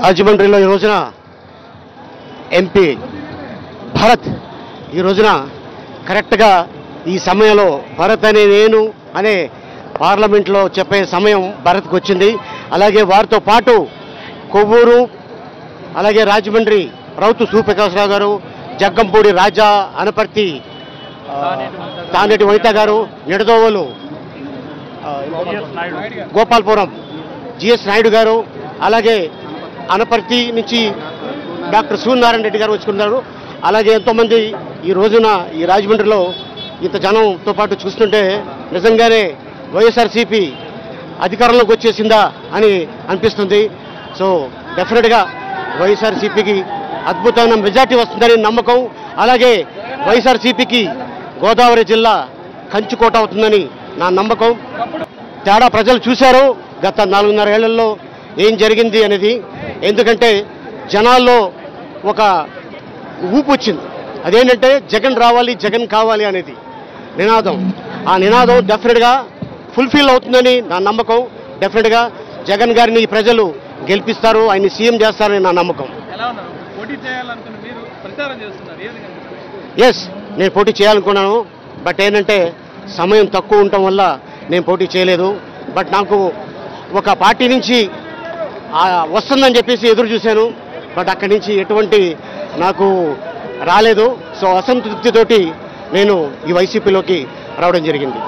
రాజమండ్రిలో ఈ రోజున ఎంపీ భరత్ ఈ రోజున కరెక్ట్గా ఈ సమయంలో భరత్ అనే నేను అనే పార్లమెంట్లో చెప్పే సమయం భరత్కి వచ్చింది. అలాగే వారితో పాటు కొవ్వూరు అలాగే రాజమండ్రి రౌతు సూర్యప్రకాశ్రావు గారు, జగ్గంపూడి రాజా, అనపర్తి తానేటి వనిత గారు, నిడదోవలు గోపాల్పురం జిఎస్ నాయుడు గారు, అలాగే అనపర్తి నుంచి డాక్టర్ సూర్యనారాయణ రెడ్డి గారు వచ్చుకున్నారు. అలాగే ఎంతోమంది ఈ రోజున ఈ రాజమండ్రిలో ఇంత జనంతో పాటు చూస్తుంటే నిజంగానే వైఎస్ఆర్సీపీ అధికారంలోకి వచ్చేసిందా అని అనిపిస్తుంది. సో డెఫినెట్గా వైఎస్ఆర్సీపీకి అద్భుతమైన మెజార్టీ వస్తుందని నమ్మకం. అలాగే వైఎస్ఆర్సీపీకి గోదావరి జిల్లా కంచుకోట అవుతుందని నా నమ్మకం. తేడా ప్రజలు చూశారు గత 4.5 ఏళ్లలో ఏం జరిగింది అనేది. ఎందుకంటే జనాల్లో ఒక ఊపు వచ్చింది. అదేంటంటే జగన్ రావాలి, జగన్ కావాలి అనేది నినాదం. ఆ నినాదం డెఫినెట్గా ఫుల్ఫిల్ అవుతుందని నా నమ్మకం. డెఫినెట్గా జగన్ గారిని ప్రజలు గెలిపిస్తారు, ఆయన్ని సీఎం చేస్తారని నా నమ్మకం. ఎస్, నేను పోటీ చేయాలనుకున్నాను. బట్ ఏంటంటే సమయం తక్కువ ఉండటం వల్ల నేను పోటీ చేయలేదు. బట్ నాకు ఒక పార్టీ నుంచి వస్తుందని చెప్పేసి ఎదురు చూశాను. బట్ అక్కడి నుంచి ఎటువంటి నాకు రాలేదు. సో అసంతృప్తితోటి నేను ఈ వైసీపీలోకి రావడం జరిగింది.